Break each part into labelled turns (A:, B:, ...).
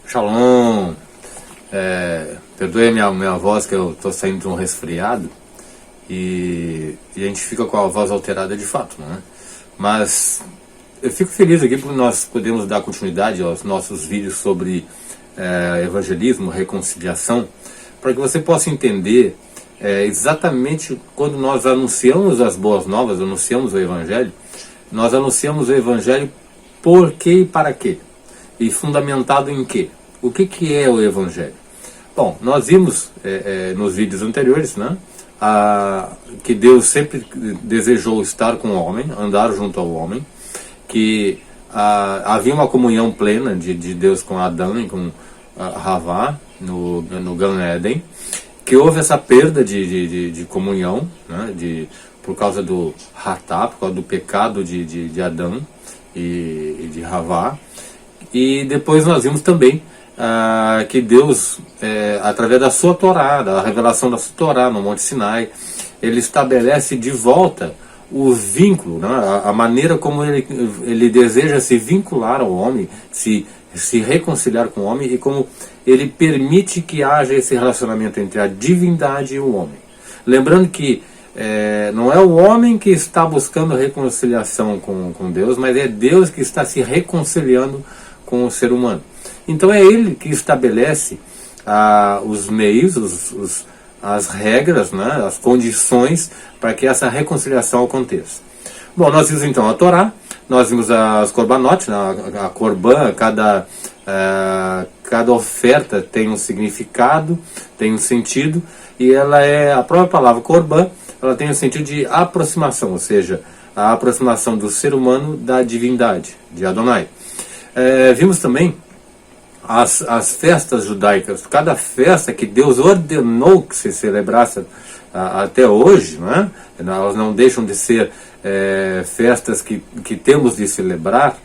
A: Shalom. Perdoe a minha voz, que eu estou saindo de um resfriado e a gente fica com a voz alterada de fato, não é? Mas eu fico feliz aqui porque nós podemos dar continuidade aos nossos vídeos sobre evangelismo, reconciliação, para que você possa entender exatamente quando nós anunciamos as boas novas, anunciamos o Evangelho, nós anunciamos o Evangelho por quê e para quê? E fundamentado em quê? O que é o Evangelho? Bom, nós vimos nos vídeos anteriores, né, que Deus sempre desejou estar com o homem, andar junto ao homem, que havia uma comunhão plena de Deus com Adão e com Havá no Gan Eden, que houve essa perda de comunhão, né, por causa do Hatá, por causa do pecado de Adão e de Havá. E depois nós vimos também que Deus, através da sua Torá, da revelação da sua Torá no Monte Sinai, ele estabelece de volta o vínculo, né, a maneira como ele deseja se vincular ao homem, se reconciliar com o homem, e como ele permite que haja esse relacionamento entre a divindade e o homem. Lembrando que não é o homem que está buscando reconciliação com Deus, mas é Deus que está se reconciliando com o ser humano. Então é ele que estabelece os meios, as regras, né, as condições para que essa reconciliação aconteça. Bom, nós vimos então a Torá, nós vimos as Korbanot, né, a Korban, cada oferta tem um significado, tem um sentido, e a própria palavra Korban, ela tem o sentido de aproximação, ou seja, a aproximação do ser humano da divindade, de Adonai. Vimos também as festas judaicas, cada festa que Deus ordenou que se celebrasse até hoje, né? Elas não deixam de ser festas que temos de celebrar.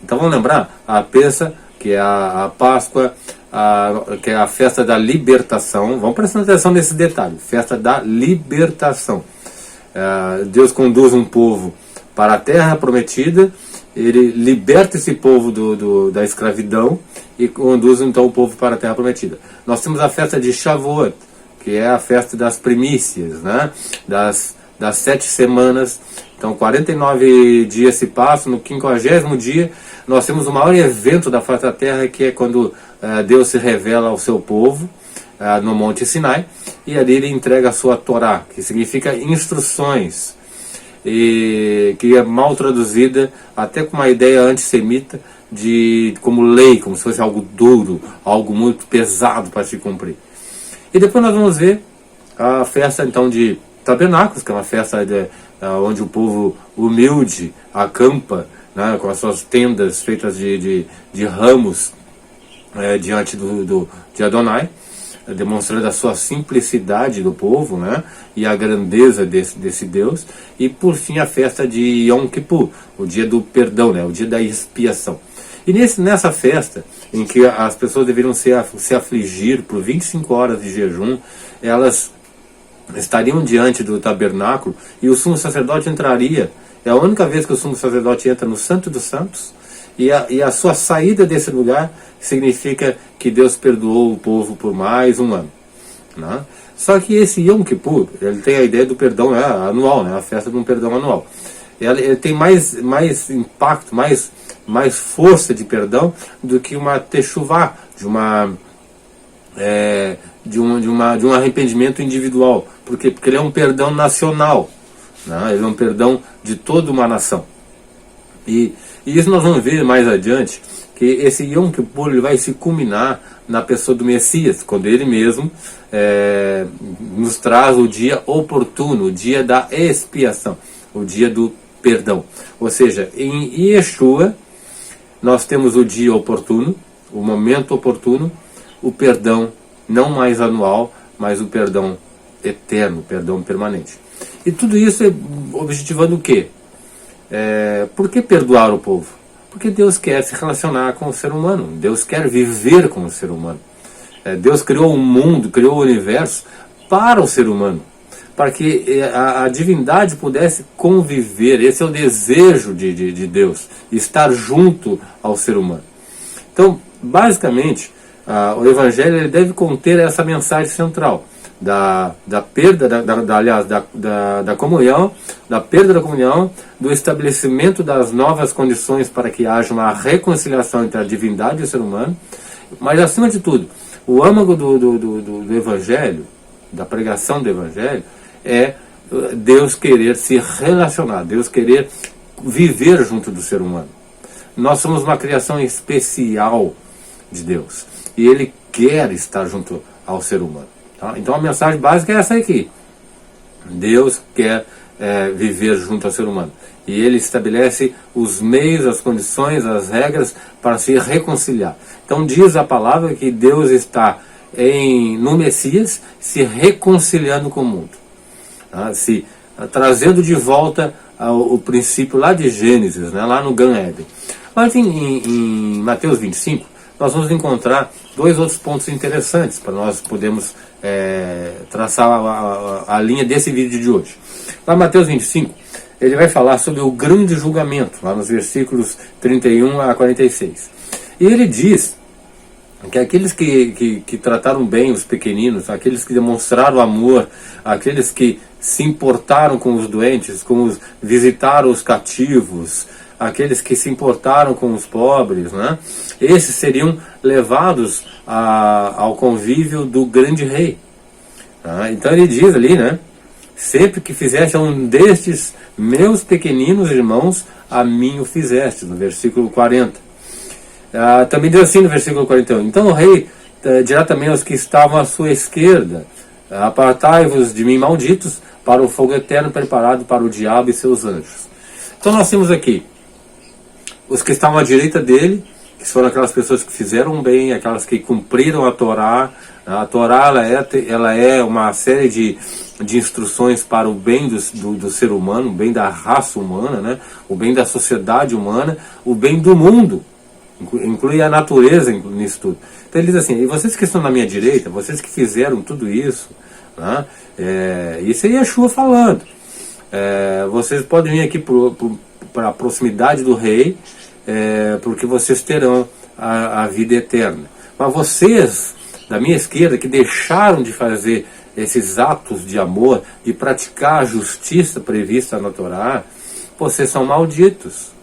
A: Então vamos lembrar a Pêssah, que é a Páscoa, que é a festa da libertação. Vamos prestar atenção nesse detalhe, festa da libertação. Deus conduz um povo para a terra prometida, ele liberta esse povo da escravidão e conduz então o povo para a terra prometida. Nós temos a festa de Shavuot, que é a festa das primícias, né? das 7 semanas. Então 49 dias se passam, no 50º dia nós temos o maior evento da face da terra, que é quando Deus se revela ao seu povo no Monte Sinai, e ali ele entrega a sua Torá, que significa instruções, e que é mal traduzida até com uma ideia antissemita como lei, como se fosse algo duro, algo muito pesado para se cumprir. E depois nós vamos ver a festa então de Tabernáculos, que é uma festa onde o povo humilde acampa, né, com as suas tendas feitas de ramos diante de Adonai, demonstrando a sua simplicidade do povo, né, e a grandeza desse Deus. E por fim a festa de Yom Kippur, o dia do perdão, né, o dia da expiação. E nessa festa, em que as pessoas deveriam se afligir por 25 horas de jejum, elas estariam diante do tabernáculo e o sumo sacerdote entraria. É a única vez que o sumo sacerdote entra no Santo dos Santos, e a sua saída desse lugar significa que Deus perdoou o povo por mais um ano, né? Só que esse Yom Kippur, ele tem a ideia do perdão anual, né? A festa de um perdão anual. Ele tem mais impacto, mais força de perdão do que uma techuvá, de um arrependimento individual. Porque ele é um perdão nacional, né? Ele é um perdão de toda uma nação. E isso nós vamos ver mais adiante, que esse Yom Kippur ele vai se culminar na pessoa do Messias, quando ele mesmo nos traz o dia oportuno, o dia da expiação, o dia do perdão. Ou seja, em Yeshua nós temos o dia oportuno, o momento oportuno, o perdão não mais anual, mas o perdão eterno, o perdão permanente. E tudo isso é objetivando o quê? Por que perdoar o povo? Porque Deus quer se relacionar com o ser humano, Deus quer viver com o ser humano. Deus criou o mundo, criou o universo para o ser humano, para que a divindade pudesse conviver. Esse é o desejo de Deus, estar junto ao ser humano. Então, basicamente, o Evangelho ele deve conter essa mensagem central da perda, aliás, da comunhão, da perda da comunhão, do estabelecimento das novas condições para que haja uma reconciliação entre a divindade e o ser humano, mas acima de tudo, o âmago do Evangelho, da pregação do Evangelho, é Deus querer se relacionar, Deus querer viver junto do ser humano. Nós somos uma criação especial de Deus e Ele quer estar junto ao ser humano. Tá? Então a mensagem básica é essa aqui. Deus quer viver junto ao ser humano e Ele estabelece os meios, as condições, as regras para se reconciliar. Então diz a palavra que Deus está no Messias se reconciliando com o mundo, tá? Trazendo de volta o princípio lá de Gênesis, né? Lá no Gan Éden. Mas em Mateus 25 nós vamos encontrar dois outros pontos interessantes para nós podermos traçar a linha desse vídeo de hoje. Lá em Mateus 25 ele vai falar sobre o grande julgamento, lá nos versículos 31 a 46. E ele diz que aqueles que trataram bem os pequeninos, aqueles que demonstraram amor, aqueles que se importaram com os doentes, visitaram os cativos, aqueles que se importaram com os pobres, né? Esses seriam levados ao convívio do grande rei. Tá? Então ele diz ali, né? Sempre que fizeste a um destes meus pequeninos irmãos, a mim o fizeste, no versículo 40. Também diz assim no versículo 41, então o rei dirá também aos que estavam à sua esquerda, apartai-vos de mim, malditos, para o fogo eterno preparado para o diabo e seus anjos. Então nós temos aqui os que estavam à direita dele, que foram aquelas pessoas que fizeram bem, aquelas que cumpriram a Torá. A Torá ela é uma série de instruções para o bem do ser humano, o bem da raça humana, né? O bem da sociedade humana, o bem do mundo. Inclui a natureza nisso tudo. Então ele diz assim, e vocês que estão na minha direita, vocês que fizeram tudo isso, né? Isso aí é Yeshua falando. Vocês podem vir aqui para a proximidade do rei, porque vocês terão a vida eterna. Mas vocês, da minha esquerda, que deixaram de fazer esses atos de amor, de praticar a justiça prevista na Torá, vocês são malditos.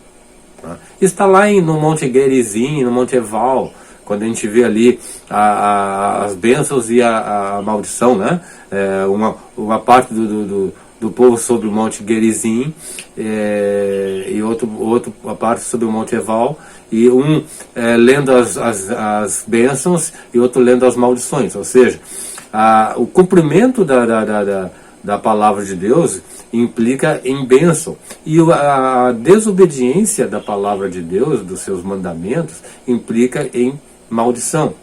A: Está lá no Monte Gerizim, no Monte Eval, quando a gente vê ali as bênçãos e a maldição, né? Uma parte do povo sobre o Monte Gerizim e outra parte sobre o Monte Eval, e lendo as bênçãos e outro lendo as maldições. Ou seja, o cumprimento da palavra de Deus implica em bênção, e a desobediência da palavra de Deus, dos seus mandamentos, implica em maldição.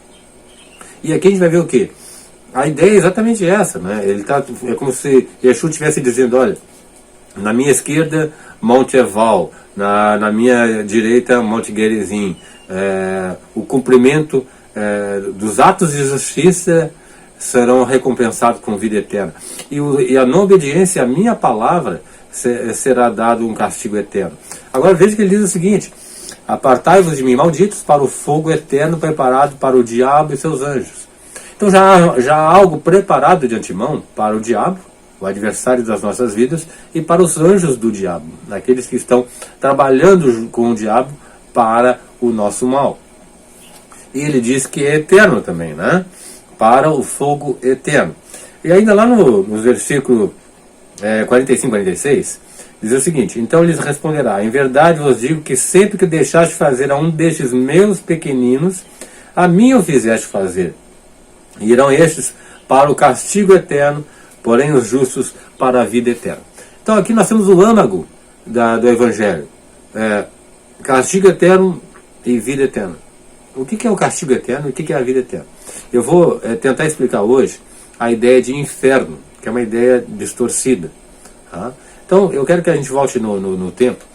A: E aqui a gente vai ver o quê? A ideia é exatamente essa, né? É como se Yeshua estivesse dizendo, olha, na minha esquerda, Monte Eval, na minha direita, Monte Gerizim. O cumprimento dos atos de justiça serão recompensados com vida eterna. E a não obediência à minha palavra será dado um castigo eterno. Agora veja que ele diz o seguinte, apartai-vos de mim, malditos, para o fogo eterno preparado para o diabo e seus anjos. Então já há algo preparado de antemão para o diabo, o adversário das nossas vidas, e para os anjos do diabo, aqueles que estão trabalhando com o diabo para o nosso mal. E ele diz que é eterno também, né? Para o fogo eterno. E ainda lá no versículo 45 e 46, diz o seguinte, então lhes responderá, em verdade vos digo que sempre que deixaste fazer a um destes meus pequeninos, a mim o fizeste fazer. E irão estes para o castigo eterno, porém os justos para a vida eterna. Então aqui nós temos o âmago do Evangelho. Castigo eterno e vida eterna. O que é o castigo eterno e o que é a vida eterna? Eu vou tentar explicar hoje a ideia de inferno, que é uma ideia distorcida. Tá? Então eu quero que a gente volte no tempo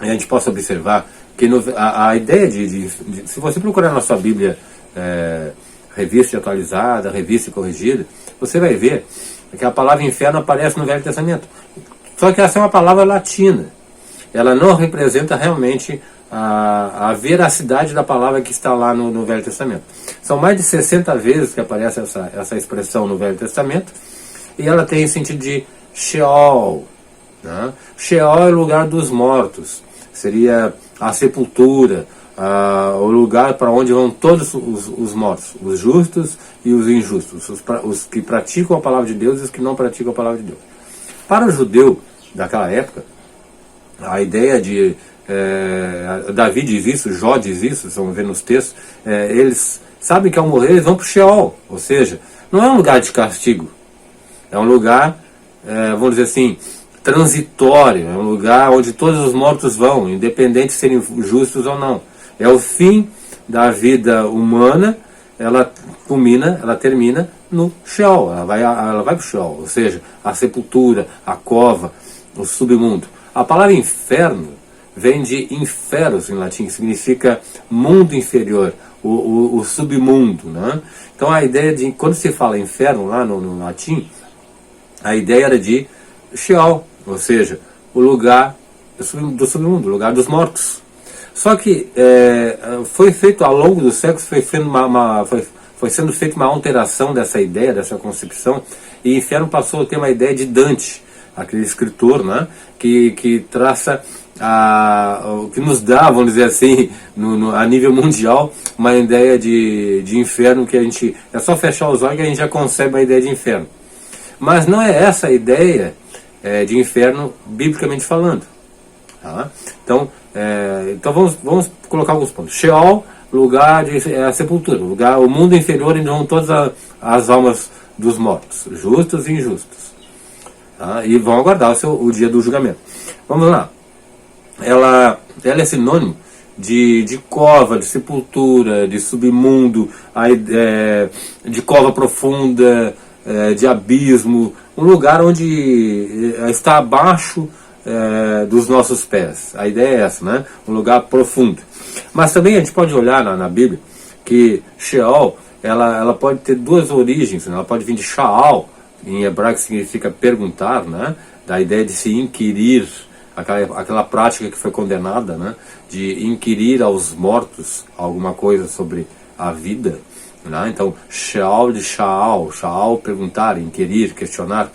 A: e a gente possa observar que a ideia se você procurar na sua Bíblia revista atualizada, revista corrigida, você vai ver que a palavra inferno aparece no Velho Testamento. Só que essa é uma palavra latina. Ela não representa realmente a veracidade da palavra que está lá no Velho Testamento. São mais de 60 vezes que aparece essa expressão no Velho Testamento, e ela tem sentido de Sheol. Né? Sheol é o lugar dos mortos, seria a sepultura, o lugar para onde vão todos os mortos, os justos e os injustos, os que praticam a palavra de Deus e os que não praticam a palavra de Deus. Para o judeu daquela época, a ideia de Davi diz isso, Jó diz isso, vamos ver nos textos, eles sabem que ao morrer eles vão para o Sheol, ou seja, não é um lugar de castigo, é um lugar, vamos dizer assim, transitório, é um lugar onde todos os mortos vão, independente de serem justos ou não. É o fim da vida humana, ela termina no Sheol, ela vai para o Sheol, ou seja, a sepultura, a cova, o submundo. A palavra inferno vem de inferos em latim, que significa mundo inferior, o submundo. Né? Então a ideia de, quando se fala inferno lá no latim, a ideia era de Sheol, ou seja, o lugar do submundo, o lugar dos mortos. Só que foi feito ao longo dos séculos, foi sendo feita uma alteração dessa ideia, dessa concepção, e inferno passou a ter uma ideia de Dante, aquele escritor, né, que traça, que nos dá, vamos dizer assim, a nível mundial, uma ideia de inferno que a gente, é só fechar os olhos que a gente já concebe a ideia de inferno. Mas não é essa a ideia de inferno, biblicamente falando. Tá? Então vamos colocar alguns pontos. Sheol, lugar de sepultura, o mundo inferior onde vão todas as almas dos mortos, justos e injustos. Tá? E vão aguardar o dia do julgamento. Vamos lá. Ela é sinônimo de cova, de sepultura, de submundo, de cova profunda, de abismo, um lugar onde está abaixo dos nossos pés. A ideia é essa, né? Um lugar profundo. Mas também a gente pode olhar na Bíblia que Sheol, ela pode ter duas origens, né? Ela pode vir de Shaal, em hebraico significa perguntar, né? Da ideia de se inquirir, aquela prática que foi condenada, né? De inquirir aos mortos alguma coisa sobre a vida. Né? Então, Sheol de Shaal, perguntar, inquirir, questionar.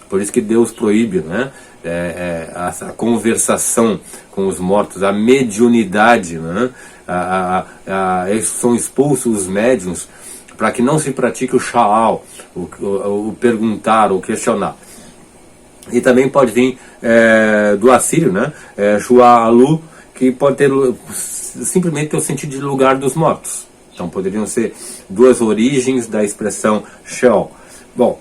A: Por isso que Deus proíbe, né? A conversação com os mortos, a mediunidade, né? São expulsos os médiuns para que não se pratique o Shaal, o perguntar, o questionar. E também pode vir do assírio, né? Shualu, que pode ter simplesmente ter o sentido de lugar dos mortos. Então poderiam ser duas origens da expressão Sheol. Bom,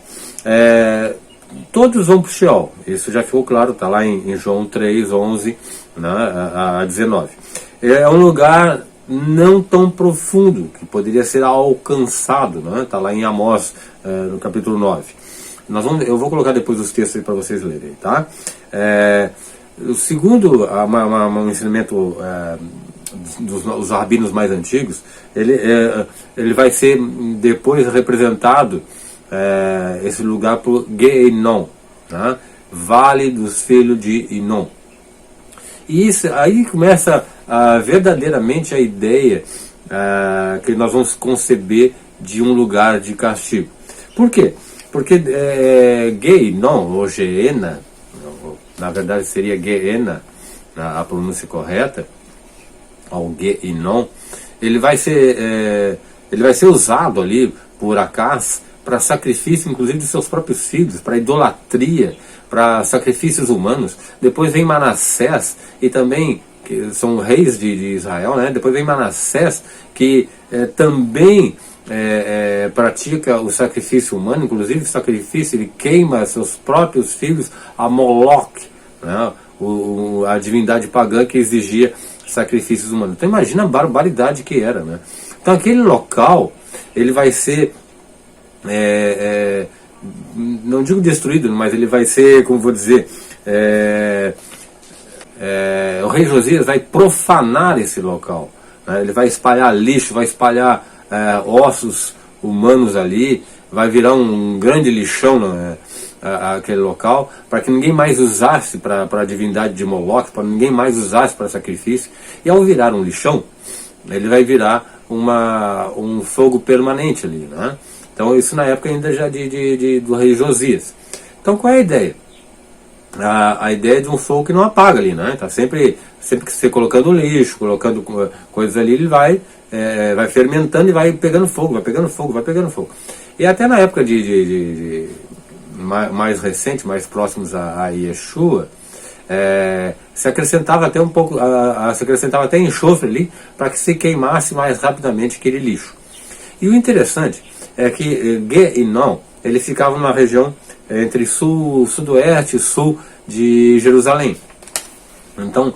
A: todos vão para o Sheol, isso já ficou claro, está lá em João 3, 11, né, a 19. É um lugar não tão profundo, que poderia ser alcançado, né? Está lá em Amós, no capítulo 9. Eu vou colocar depois os textos para vocês lerem, tá? O segundo, um ensinamento dos rabinos mais antigos, ele vai ser depois representado, esse lugar por Gehinnom, né? Vale dos filhos de Inom. E isso, aí começa verdadeiramente a ideia que nós vamos conceber de um lugar de castigo. Por quê? Porque Gehinnom, ou Geena, na verdade seria Geena, a pronúncia correta, ou Gehinnom, ele vai ser usado ali por Acaz para sacrifício, inclusive de seus próprios filhos, para idolatria, para sacrifícios humanos. Depois vem Manassés, e também, que são reis de Israel, né? Depois vem Manassés, que também pratica o sacrifício humano, inclusive o sacrifício, ele queima seus próprios filhos a Moloch, né? A divindade pagã que exigia sacrifícios humanos. Então imagina a barbaridade que era, né? Então aquele local, ele vai ser, não digo destruído, mas ele vai ser, como vou dizer, o rei Josias vai profanar esse local, né? Ele vai espalhar lixo, vai espalhar ossos humanos ali, vai virar um grande lixão, né? aquele local, para que ninguém mais usasse para a divindade de Moloch, para ninguém mais usasse para sacrifício. E ao virar um lixão, ele vai virar um fogo permanente ali, né? Então isso na época ainda já do rei Josias. Então qual é a ideia? A ideia é de um fogo que não apaga ali, né? Tá sempre que você colocando lixo, colocando coisas ali, ele vai fermentando e vai pegando fogo, vai pegando fogo, vai pegando fogo. E até na época mais recente, mais próximos a Yeshua, se acrescentava até um pouco, se acrescentava até enxofre ali, para que se queimasse mais rapidamente aquele lixo. E o interessante é que Ge e Non, eles ficavam numa região entre sudoeste e sul de Jerusalém. Então,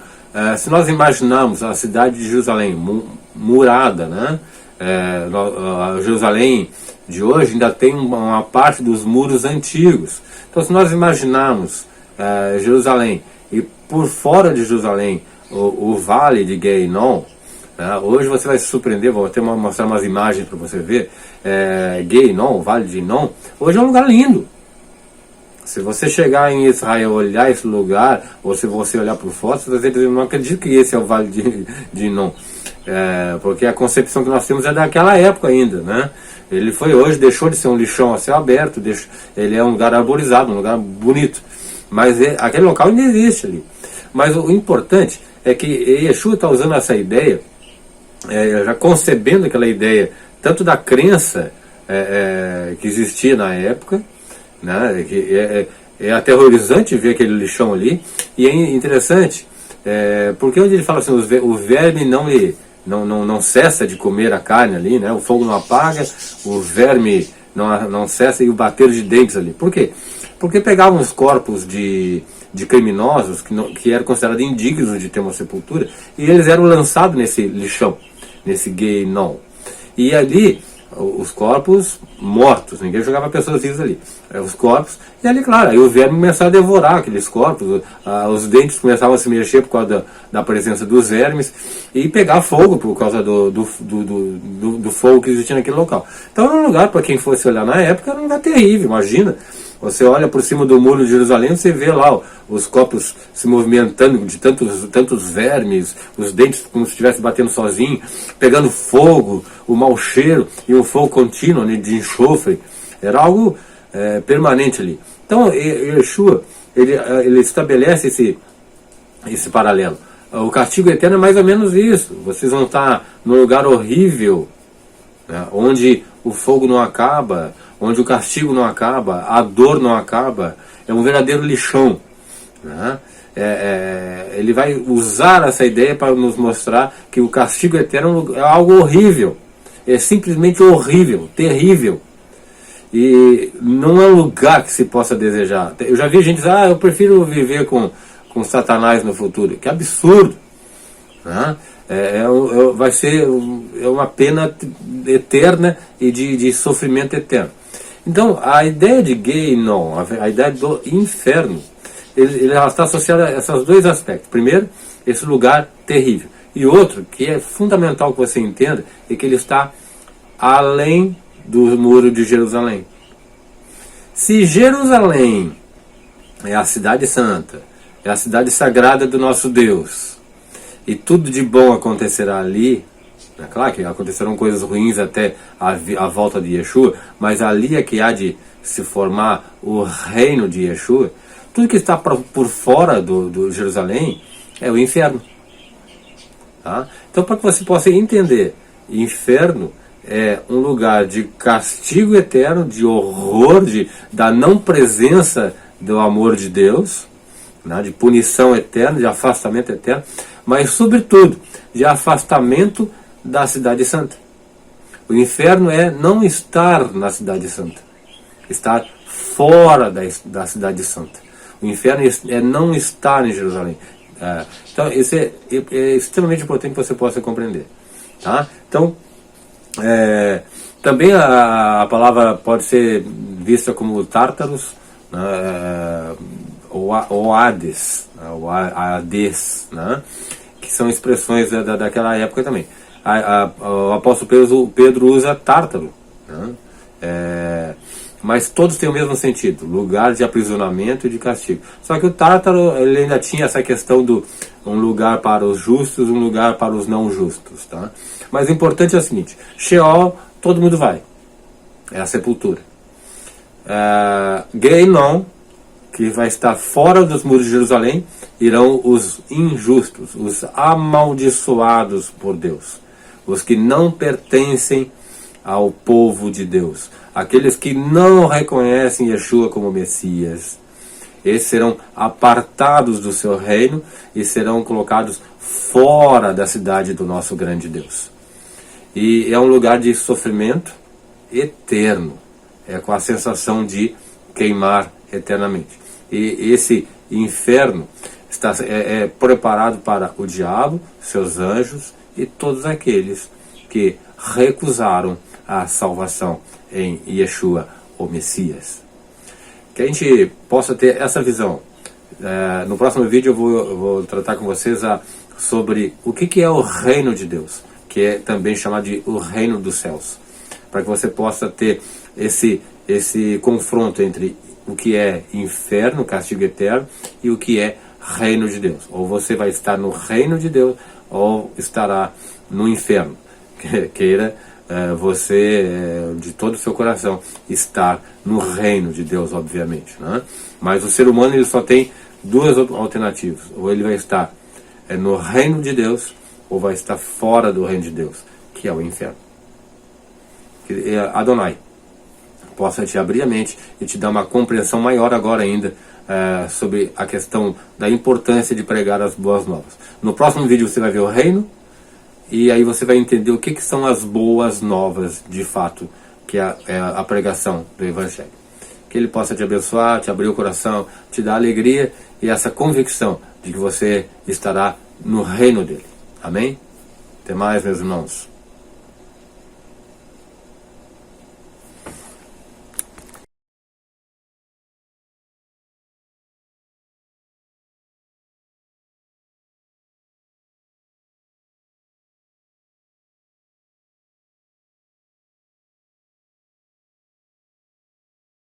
A: se nós imaginarmos a cidade de Jerusalém murada, né? Jerusalém de hoje ainda tem uma parte dos muros antigos. Então, se nós imaginarmos Jerusalém e por fora de Jerusalém o vale de Ge e Non, hoje você vai se surpreender, vou até mostrar umas imagens para você ver. Ge e Non, o vale de Non, hoje é um lugar lindo. Se você chegar em Israel, olhar esse lugar, ou se você olhar por foto, você vai dizer, eu não acredito que esse é o vale de Non. Porque a concepção que nós temos é daquela época ainda, né? Ele foi hoje, deixou de ser um lixão a céu aberto, ele é um lugar arborizado, um lugar bonito. Mas aquele local ainda existe ali. Mas o importante é que Yeshua está usando essa ideia, já concebendo aquela ideia, tanto da crença que existia na época, né, que é aterrorizante ver aquele lixão ali, e é interessante, porque onde ele fala assim, o verme não cessa de comer a carne ali, né, o fogo não apaga, o verme não cessa, e o bater de dentes ali. Por quê? Porque pegavam os corpos de criminosos que eram considerados indignos de ter uma sepultura, e eles eram lançados nesse lixão, nesse Ge e Non. E ali os corpos mortos, ninguém jogava pessoas vivas ali, os corpos, e ali, claro, aí o verme começava a devorar aqueles corpos, os dentes começavam a se mexer por causa da presença dos vermes, e pegar fogo por causa do fogo que existia naquele local. Então era um lugar, para quem fosse olhar na época, era um lugar terrível. Imagina, você olha por cima do muro de Jerusalém, você vê lá os corpos se movimentando de tantos vermes, os dentes como se estivesse batendo sozinho, pegando fogo, o mau cheiro e um fogo contínuo, né, de enxofre. Era algo permanente ali. Então Yeshua ele estabelece esse paralelo. O castigo eterno é mais ou menos isso. Vocês vão estar num lugar horrível, né, onde o fogo não acaba, onde o castigo não acaba, a dor não acaba, é um verdadeiro lixão, né? Ele vai usar essa ideia para nos mostrar que o castigo eterno é algo horrível, é simplesmente horrível, terrível, e não é um lugar que se possa desejar. Eu já vi gente dizer, eu prefiro viver com Satanás no futuro. Que absurdo, né? Vai ser uma pena eterna e de sofrimento eterno. Então, a ideia de Ge e Non, a ideia do inferno, ela está associada a esses dois aspectos. Primeiro, esse lugar terrível. E outro, que é fundamental que você entenda, é que ele está além do muro de Jerusalém. Se Jerusalém é a cidade santa, é a cidade sagrada do nosso Deus, e tudo de bom acontecerá ali, é claro que acontecerão coisas ruins até a volta de Yeshua, mas ali é que há de se formar o reino de Yeshua. Tudo que está por fora do Jerusalém é o inferno. Tá? Então, para que você possa entender, inferno é um lugar de castigo eterno, de horror, da não presença do amor de Deus, né, de punição eterna, de afastamento eterno, mas sobretudo de afastamento da cidade santa. O inferno é não estar na cidade santa, estar fora da cidade santa. O inferno é não estar em Jerusalém. Então isso é extremamente importante que você possa compreender. Tá? Então, também a palavra pode ser vista como Tártaros, ou Hades, ou Hades, né? Que são expressões daquela época também. O apóstolo Pedro usa Tártaro, né? mas todos têm o mesmo sentido, lugar de aprisionamento e de castigo. Só que o Tártaro, ele ainda tinha essa questão do um lugar para os justos, um lugar para os não justos, tá? Mas o importante é o seguinte, Sheol, todo mundo vai, é a sepultura. Gehinom, que vai estar fora dos muros de Jerusalém, irão os injustos, os amaldiçoados por Deus, os que não pertencem ao povo de Deus, aqueles que não reconhecem Yeshua como Messias. Esses serão apartados do seu reino e serão colocados fora da cidade do nosso grande Deus. E é um lugar de sofrimento eterno, com a sensação de queimar eternamente. E esse inferno está preparado para o diabo, seus anjos e todos aqueles que recusaram a salvação em Yeshua, o Messias. Que a gente possa ter essa visão. No próximo vídeo eu vou tratar com vocês sobre o que é o reino de Deus, que é também chamado de o reino dos céus, para que você possa ter esse confronto entre o que é inferno, castigo eterno, e o que é reino de Deus. Ou você vai estar no reino de Deus, ou estará no inferno. Queira você, de todo o seu coração, estar no reino de Deus, obviamente, né? Mas o ser humano, ele só tem duas alternativas. Ou ele vai estar no reino de Deus, ou vai estar fora do reino de Deus, que é o inferno. Adonai possa te abrir a mente e te dar uma compreensão maior agora ainda sobre a questão da importância de pregar as boas novas. No próximo vídeo você vai ver o reino, e aí você vai entender o que são as boas novas de fato, que é a pregação do Evangelho. Que ele possa te abençoar, te abrir o coração, te dar alegria e essa convicção de que você estará no reino dele. Amém? Até mais, meus irmãos.